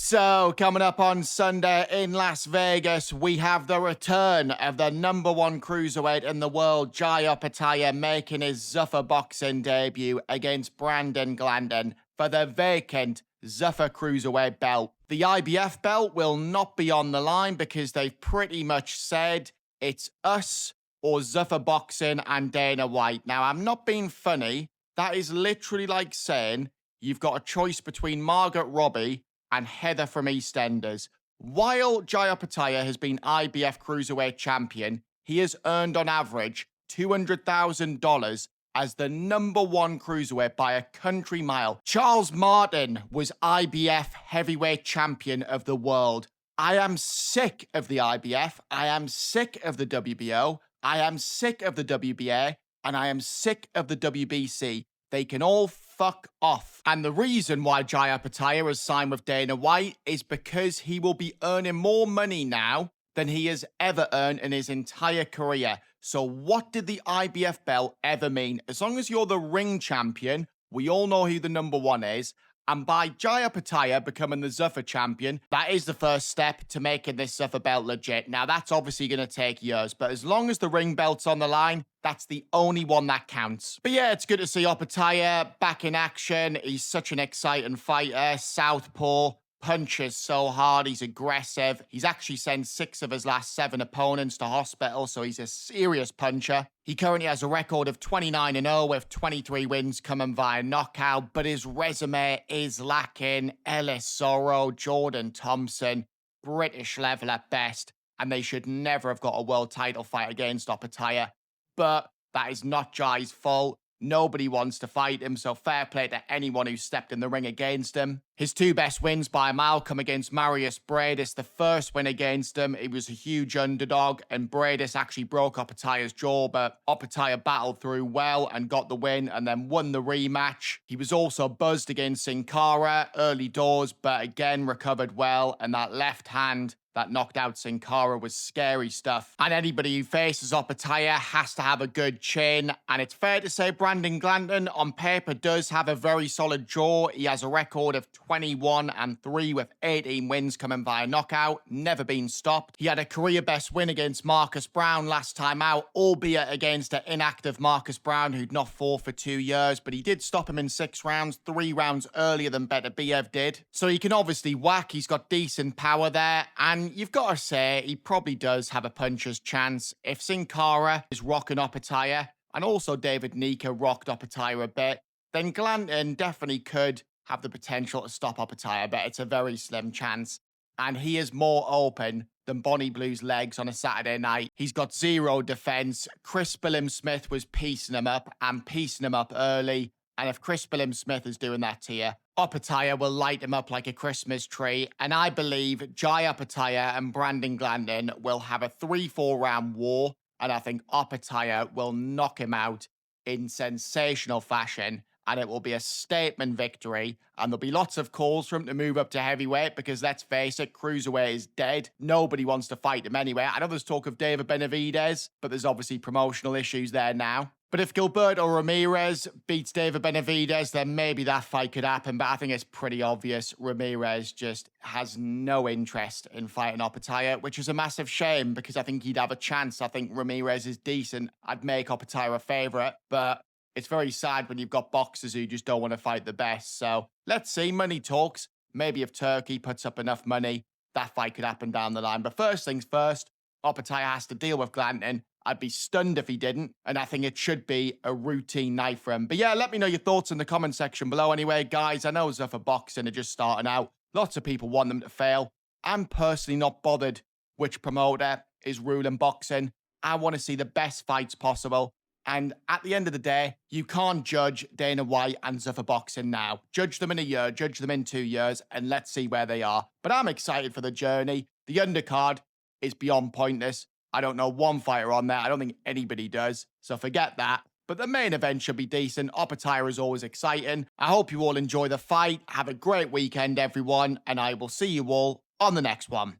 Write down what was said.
So, coming up on Sunday in Las Vegas, we have the return of the #1 cruiserweight in the world, Opetaia, making his Zuffa boxing debut against Brandon Glanton for the vacant Zuffa cruiserweight belt. The IBF belt will not be on the line because they've pretty much said it's us or Zuffa boxing and Dana White. Now, I'm not being funny. That is literally like saying you've got a choice between Margaret Robbie and Heather from EastEnders. While Opetaia has been IBF Cruiserweight champion, he has earned on average $200,000 as the #1 cruiserweight by a country mile. Charles Martin was IBF heavyweight champion of the world. I am sick of the IBF. I am sick of the WBO. I am sick of the WBA. And I am sick of the WBC. They can all fuck off. And the reason why Opetaia has signed with Dana White is because he will be earning more money now than he has ever earned in his entire career. So what did the IBF belt ever mean? As long as you're the ring champion, we all know who the #1 is. And by Opetaia becoming the Zuffa champion, that is the first step to making this Zuffa belt legit. Now, that's obviously going to take years, but as long as the ring belt's on the line, that's the only one that counts. But yeah, it's good to see Opetaia back in action. He's such an exciting fighter. Southpaw, punches so hard, he's aggressive. He's actually sent 6 of his last 7 opponents to hospital, so he's a serious puncher. He currently has a record of 29-0 with 23 wins coming via knockout, but his resume is lacking. Ellis Sorrow, Jordan Thompson, British level at best, and they should never have got a world title fight against Opetaia. But that is not Jai's fault. Nobody wants to fight him, so fair play to anyone who stepped in the ring against him. His 2 best wins by a mile come against Marius Bradis. The first win against him, he was a huge underdog, and Bradis actually broke Opetaia's jaw, but Opetaia battled through well and got the win, and then won the rematch. He was also buzzed against Sin Cara early doors, but again recovered well, and that left hand that knocked out Sin Cara was scary stuff. And anybody who faces Opetaia has to have a good chin. And it's fair to say Brandon Glanton on paper does have a very solid jaw. He has a record of 21-3 with 18 wins coming via knockout. Never been stopped. He had a career best win against Marcus Brown last time out, albeit against an inactive Marcus Brown who'd not fought for 2 years. But he did stop him in 6 rounds, 3 rounds earlier than Beterbiev did. So he can obviously whack. He's got decent power there. And you've got to say, he probably does have a puncher's chance. If Sin Cara is rocking Opetaia, and also David Nika rocked Opetaia a bit, then Glanton definitely could have the potential to stop Opetaia, but it's a very slim chance. And he is more open than Bonnie Blue's legs on a Saturday night. He's got 0 defense. Chris Billam-Smith was piecing him up, and piecing him up early. And if Chris Billam-Smith is doing that to you, Opetaia will light him up like a Christmas tree. And I believe Opetaia and Brandon Glanton will have a 3-4 round war. And I think Opetaia will knock him out in sensational fashion. And it will be a statement victory. And there'll be lots of calls for him to move up to heavyweight because, let's face it, cruiserweight is dead. Nobody wants to fight him anyway. I know there's talk of David Benavidez, but there's obviously promotional issues there now. But if Gilberto Ramirez beats David Benavidez, then maybe that fight could happen. But I think it's pretty obvious Ramirez just has no interest in fighting Opetaia, which is a massive shame because I think he'd have a chance. I think Ramirez is decent. I'd make Opetaia a favorite, but it's very sad when you've got boxers who just don't want to fight the best. So let's see. Money talks. Maybe if Turkey puts up enough money, that fight could happen down the line. But first things first, Opetaia has to deal with Glanton. I'd be stunned if he didn't, and I think it should be a routine night for him. But yeah, let me know your thoughts in the comment section below anyway, guys. I know Zuffa boxing are just starting out. Lots of people want them to fail. I'm personally not bothered which promoter is ruling boxing. I want to see the best fights possible. And at the end of the day, you can't judge Dana White and Zuffa boxing now. Judge them in a year, judge them in 2 years, and let's see where they are. But I'm excited for the journey. The undercard is beyond pointless. I don't know one fighter on there. I don't think anybody does. So forget that. But the main event should be decent. Opetaia is always exciting. I hope you all enjoy the fight. Have a great weekend, everyone. And I will see you all on the next one.